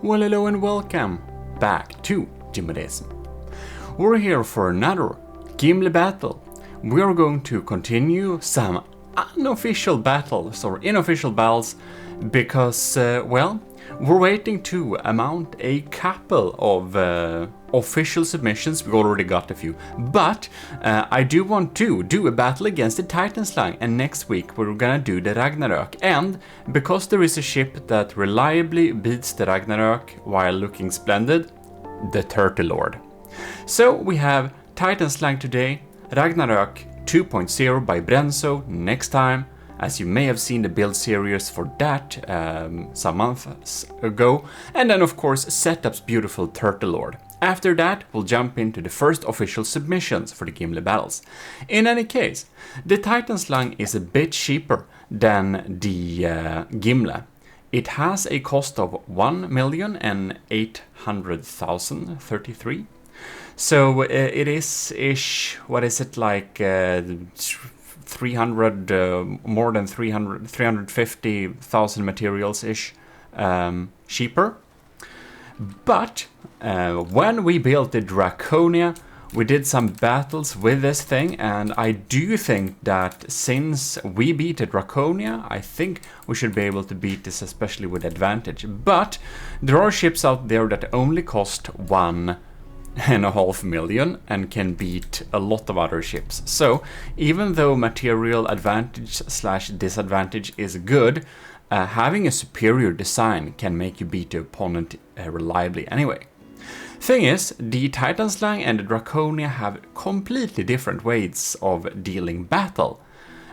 Well, hello and welcome back to Gmodism. We're here for another Gimle battle. We are going to continue some unofficial battles or unofficial battles because, well, we're waiting to mount a couple of official submissions. We already got a few, but I do want to do a battle against the Titanslang, and next week we're gonna do the Ragnarök. And because there is a ship that reliably beats the Ragnarök while looking splendid, the Turtle Lord. So we have Titanslang today, Ragnarök 2.0 by Brenzo next time. As you may have seen the build series for that some months ago, and then of course Setup's beautiful Turtle Lord. After that, we'll jump into the first official submissions for the Gimle battles. In any case, the Titanslang is a bit cheaper than the Gimle. It has a cost of 1,800,033. So it is ish, what is it, like 300, more than 350,000 materials ish cheaper. But when we built the Draconia, we did some battles with this thing, and I do think that since we beat the Draconia, I think we should be able to beat this, especially with advantage. But there are ships out there that only cost 1.5 million and can beat a lot of other ships. So even though material advantage / disadvantage is good, having a superior design can make you beat the opponent reliably anyway. Thing is, the Titanslang and the Draconia have completely different ways of dealing battle.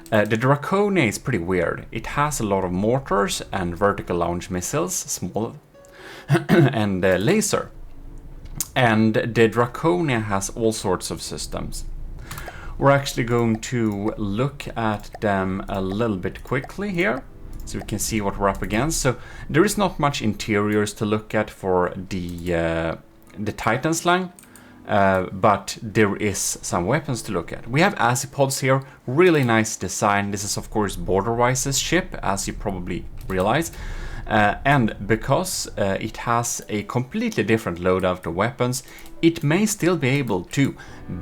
The Draconia is pretty weird. It has a lot of mortars and vertical launch missiles, small, and laser. And the Draconia has all sorts of systems. We're actually going to look at them a little bit quickly here, so we can see what we're up against. So there is not much interiors to look at for the Titanslang, but there is some weapons to look at. We have azipods here, really nice design. This is of course Borderwise's ship, as you probably realize. And because it has a completely different loadout of weapons, it may still be able to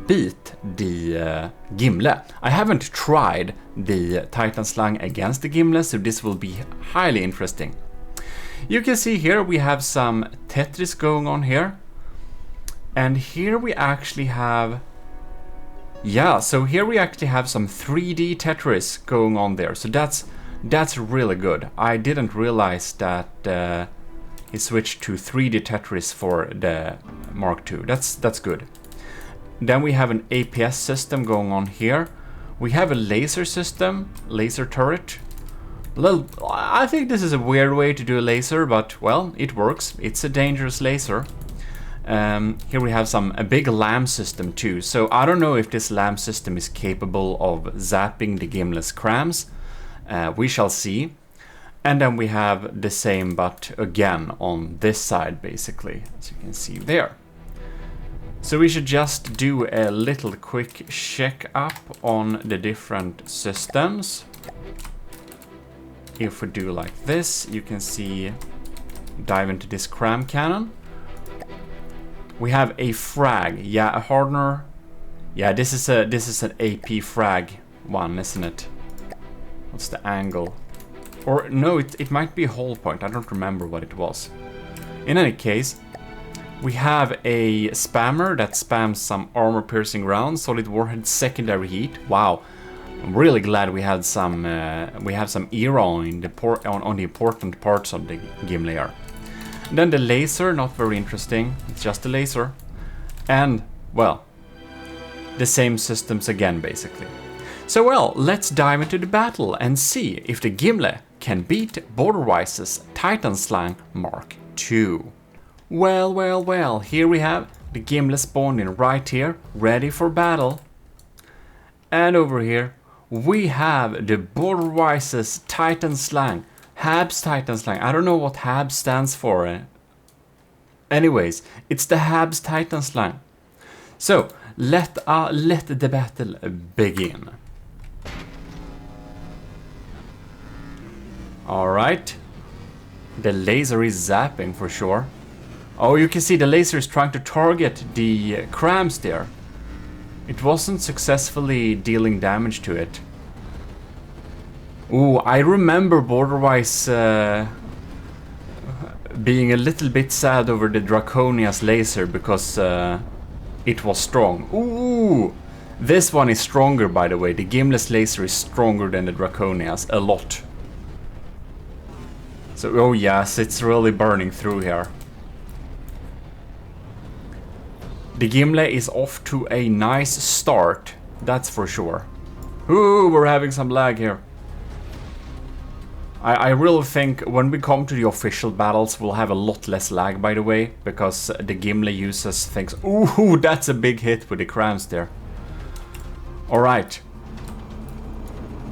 beat the Gimle. I haven't tried the Titanslang against the Gimle, so this will be highly interesting. You can see here we have some Tetris going on here. And here we actually have... yeah, so here we actually have some 3D Tetris going on there. So that's really good. I didn't realize that he switched to 3D Tetris for the Mark II. That's good. Then we have an APS system going on here. We have a laser system, laser turret. I think this is a weird way to do a laser, but well, it works. It's a dangerous laser. Here we have a big LAM system too. So I don't know if this LAM system is capable of zapping the Gimle's crams. We shall see. And then we have the same, but again on this side basically, as you can see there. So we should just do a little quick check up on the different systems. If we do like this, you can see, dive into this cram cannon. We have a frag, yeah, a hardener. Yeah, this is an AP frag one, isn't it? What's the angle? Or no, it might be a hull point. I don't remember what it was. In any case, we have a spammer that spams some armor-piercing rounds, solid warhead, secondary heat. Wow, I'm really glad we had some. We have some ERA on the important parts of the Gimle here. Then the laser, not very interesting. It's just a laser, and well, the same systems again, basically. So well, let's dive into the battle and see if the Gimle can beat Borderwise's Titanslang Mark II. Well, here we have the Gimle spawning right here, ready for battle. And over here, we have the Borderwise's Titanslang, Habs Titanslang. I don't know what Habs stands for. Anyways, it's the Habs Titanslang. So, let the battle begin. Alright. The laser is zapping for sure. Oh, you can see the laser is trying to target the crams there. It wasn't successfully dealing damage to it. Ooh, I remember Borderwise being a little bit sad over the Draconia's laser because it was strong. Ooh! This one is stronger, by the way. The Gimle's laser is stronger than the Draconia's, a lot. So, oh yes, it's really burning through here. The Gimle is off to a nice start, that's for sure. Ooh, we're having some lag here. I really think when we come to the official battles, we'll have a lot less lag, by the way, because the Gimle uses things. Ooh, that's a big hit with the crams there. Alright.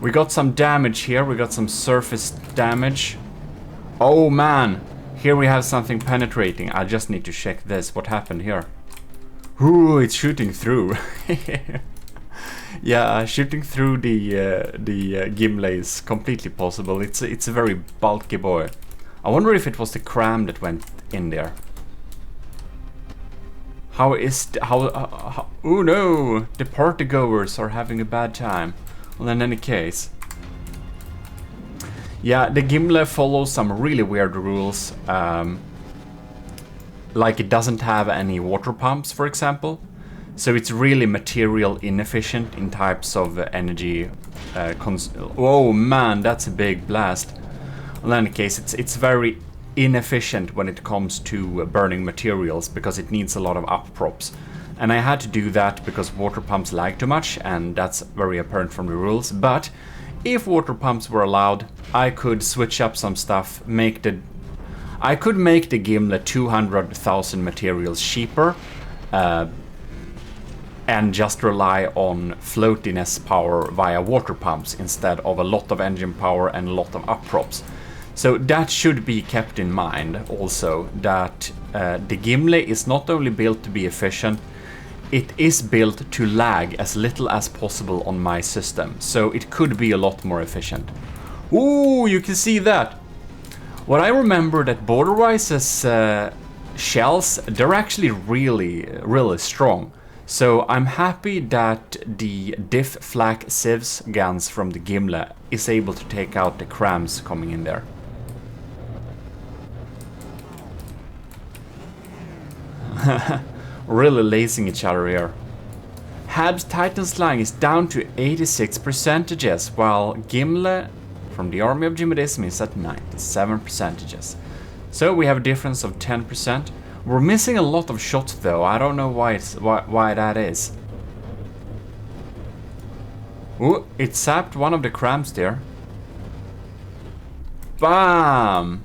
We got some damage here, we got some surface damage. Oh man, here we have something penetrating. I just need to check this. What happened here? Ooh, it's shooting through. Yeah, shooting through the Gimle is completely possible. It's a very bulky boy. I wonder if it was the cram that went in there. How is how? Oh no, the party goers are having a bad time. Well, in any case. Yeah, the Gimle follows some really weird rules. Like it doesn't have any water pumps, for example. So it's really material inefficient in types of energy. Oh man, that's a big blast. Well, in any case, it's very inefficient when it comes to burning materials because it needs a lot of up props. And I had to do that because water pumps lag too much, and that's very apparent from the rules. But if water pumps were allowed, I could switch up some stuff, I could make the Gimle 200,000 materials cheaper, and just rely on floatiness power via water pumps instead of a lot of engine power and a lot of up props. So that should be kept in mind also, that the Gimle is not only built to be efficient, it is built to lag as little as possible on my system, so it could be a lot more efficient. Ooh, you can see that! What I remember that Borderwise's shells, they're actually really strong. So I'm happy that the diff flak sieves guns from the Gimle is able to take out the crams coming in there. Really lacing each other here. Hab's Titanslang is down to 86%, while Gimle from the army of Gmodism is at 97%. So we have a difference of 10%. We're missing a lot of shots though. I don't know why that is. Ooh, it sapped one of the crams there. Bam!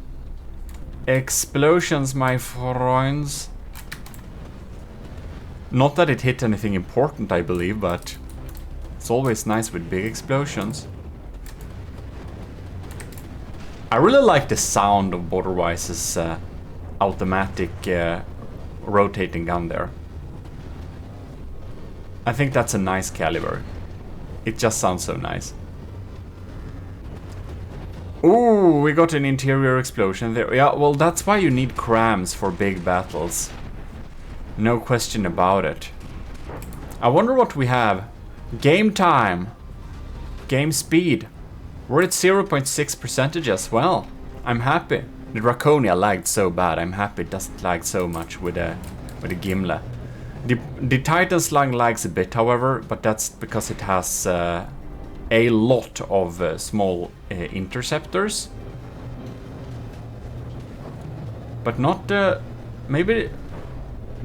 Explosions, my friends. Not that it hit anything important, I believe, but it's always nice with big explosions. I really like the sound of Borderwise's automatic rotating gun there. I think that's a nice caliber. It just sounds so nice. Ooh, we got an interior explosion there. Yeah, well, that's why you need crams for big battles. No question about it. I wonder what we have. Game time. Game speed. We're at 0.6% as well. I'm happy. The Draconia lagged so bad. I'm happy it doesn't lag so much with the Gimle. The Titanslang lags a bit, however, but that's because it has a lot of small interceptors. But not maybe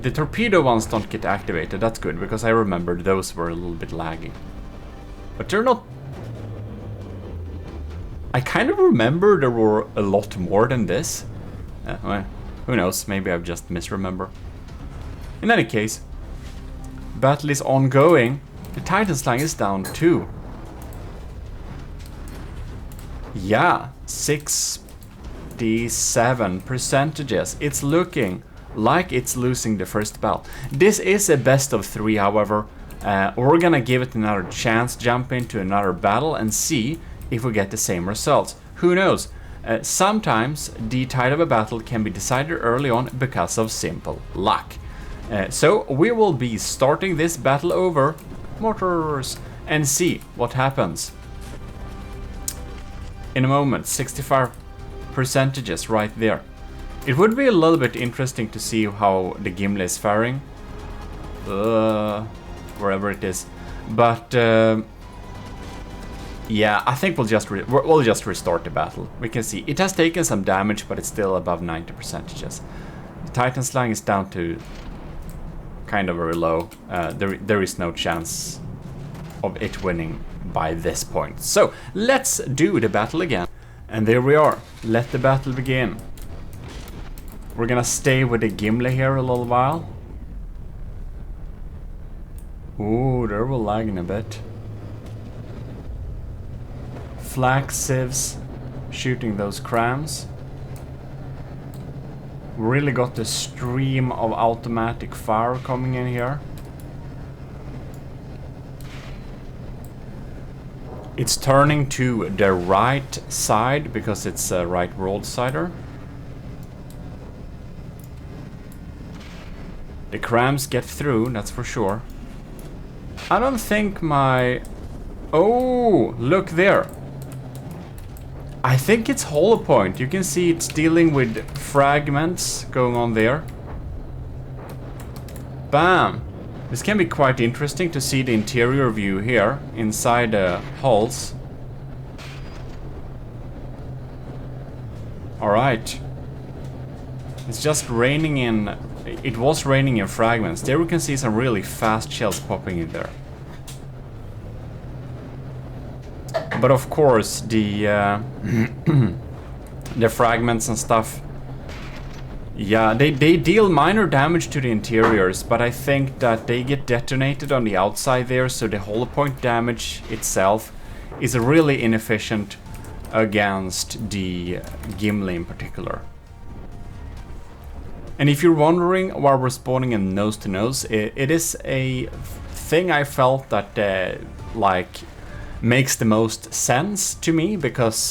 the torpedo ones don't get activated. That's good, because I remember those were a little bit laggy. But they're not. I kind of remember there were a lot more than this. Well, who knows, maybe I've just misremember. In any case, battle is ongoing. The Titanslang is down too. Yeah, 67%. It's looking like it's losing the first battle. This is a best of 3, however. We're gonna give it another chance, jump into another battle and see if we get the same results. Who knows? Sometimes the tide of a battle can be decided early on because of simple luck. So we will be starting this battle over mortars and see what happens. In a moment, 65 percentages right there. It would be a little bit interesting to see how the Gimle is faring. Wherever it is. But yeah, I think we'll just restart the battle. We can see it has taken some damage, but it's still above 90 percentages. The Titanslang is down to kind of very low. There is no chance of it winning by this point. So let's do the battle again. And there we are. Let the battle begin. We're gonna stay with the Gimle here a little while. Ooh, they're lagging a bit. Flak sieves shooting those crams. Really got the stream of automatic fire coming in here. It's turning to the right side because it's a right broadsider. The crams get through, that's for sure. I don't think my... Oh, look there. I think it's hollow point. You can see it's dealing with fragments going on there. Bam! This can be quite interesting to see the interior view here, inside the hulls. Alright. It's just raining in... It was raining in fragments. There we can see some really fast shells popping in there. But of course, the the fragments and stuff, yeah, they deal minor damage to the interiors, but I think that they get detonated on the outside there, so the hollow point damage itself is really inefficient against the Gimle in particular. And if you're wondering why we're spawning in nose-to-nose, it is a thing I felt that like makes the most sense to me, because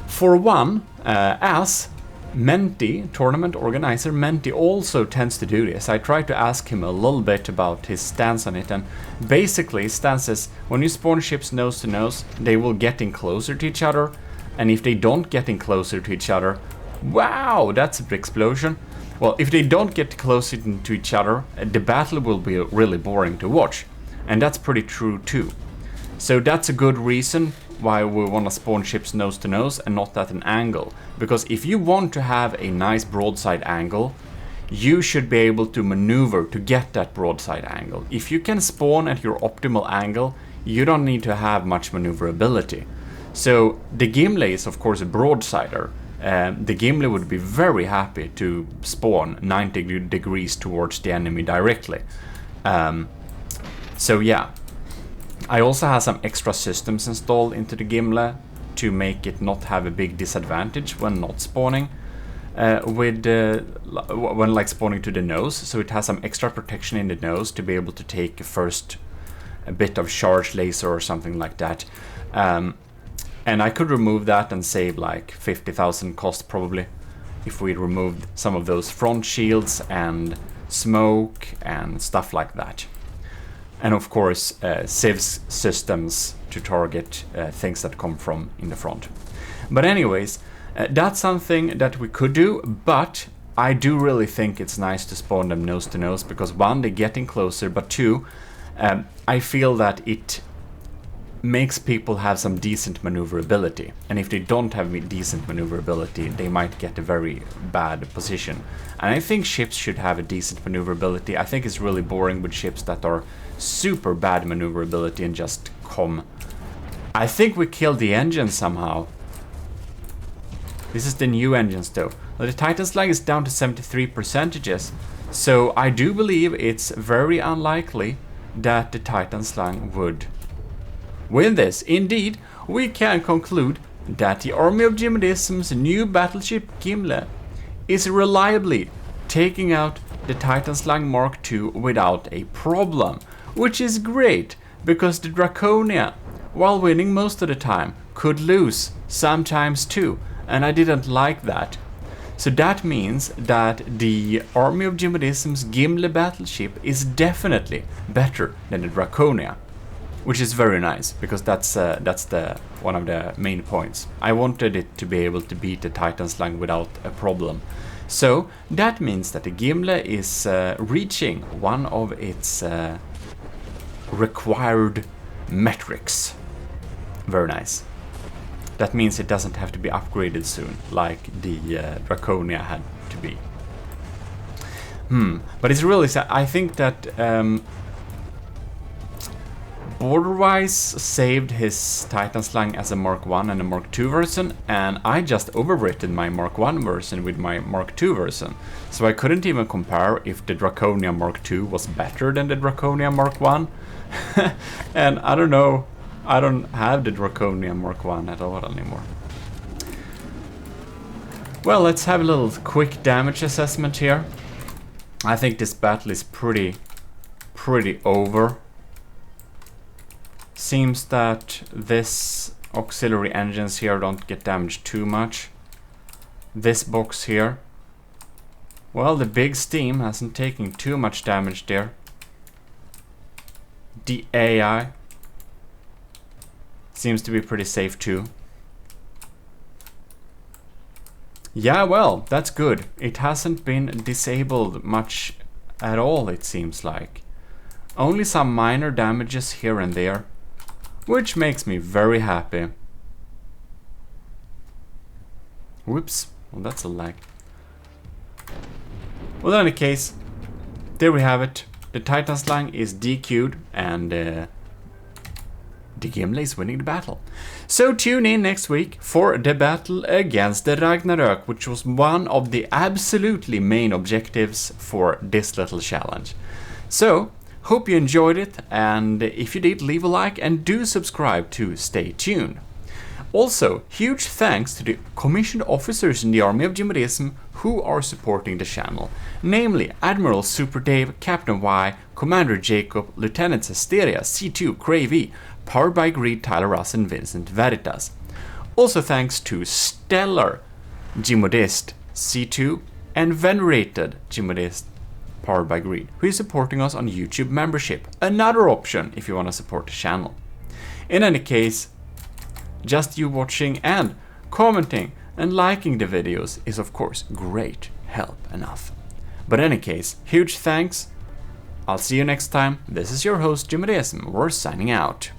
for one, as Menti, tournament organizer Menti, also tends to do this. I tried to ask him a little bit about his stance on it, and basically his stance is when you spawn ships nose to nose, they will get in closer to each other, and if they don't get in closer to each other, wow, that's an explosion. Well, if they don't get closer to each other, the battle will be really boring to watch, and that's pretty true too. So that's a good reason why we want to spawn ships nose to nose and not at an angle. Because if you want to have a nice broadside angle, you should be able to maneuver to get that broadside angle. If you can spawn at your optimal angle, you don't need to have much maneuverability. So the Gimle is of course a broadsider. The Gimle would be very happy to spawn 90 degrees towards the enemy directly. So yeah. I also have some extra systems installed into the Gimle to make it not have a big disadvantage when not spawning when like spawning to the nose. So it has some extra protection in the nose to be able to take first a bit of charge laser or something like that. And I could remove that and save like 50,000 cost probably if we removed some of those front shields and smoke and stuff like that. And of course, sieves systems to target things that come from in the front. But anyways, that's something that we could do, but I do really think it's nice to spawn them nose to nose, because one, they're getting closer, but two, I feel that it makes people have some decent maneuverability. And if they don't have decent maneuverability, they might get a very bad position. And I think ships should have a decent maneuverability. I think it's really boring with ships that are super bad maneuverability and just come. I think we killed the engine somehow. This is the new engines though. Well, the Titanslang is down to 73%, so I do believe it's very unlikely that the Titanslang would win this. Indeed, we can conclude that the army of Gmodism's new battleship Gimle is reliably taking out the Titanslang Mk2 without a problem, which is great, because the Draconia, while winning most of the time, could lose sometimes too, and I didn't like that. So that means that the army of Gmodism's Gimle battleship is definitely better than the Draconia, which is very nice, because that's the one of the main points. I wanted it to be able to beat the Titanslang without a problem. So that means that the Gimle is reaching one of its required metrics. Very nice. That means it doesn't have to be upgraded soon, like the Draconia had to be. But it's really sad. I think that Borderwise saved his Titanslang as a Mark 1 and a Mark 2 version, and I just overwritten my Mark 1 version with my Mark 2 version. So I couldn't even compare if the Draconia Mark 2 was better than the Draconia Mark 1. And I don't know, I don't have the Draconia Mark 1 at all anymore. Well, let's have a little quick damage assessment here. I think this battle is pretty over. Seems that this auxiliary engines here don't get damaged too much. This box here, well, the big steam hasn't taken too much damage there. The AI seems to be pretty safe too. Yeah, well, that's good. It hasn't been disabled much at all, it seems like. Only some minor damages here and there, which makes me very happy. Whoops, well, that's a lag. Well, in any case, there we have it. The Titanslang is DQ'd, and the Gimle is winning the battle. So tune in next week for the battle against the Ragnarök, which was one of the absolutely main objectives for this little challenge. So, hope you enjoyed it, and if you did, leave a like and do subscribe to stay tuned. Also, huge thanks to the commissioned officers in the Army of Gmodism who are supporting the channel, namely Admiral Super Dave, Captain Y, Commander Jacob, Lieutenant Asteria, C2, Cravey, Powered by Greed, Tyler Russ, and Vincent Veritas. Also thanks to Stellar GMODIST, C2, and Venerated GMODIST, Powered by Greed, who is supporting us on YouTube membership. Another option if you want to support the channel. In any case, just you watching and commenting and liking the videos is of course great help enough. But in any case, huge thanks. I'll see you next time. This is your host Gmodism. We're signing out.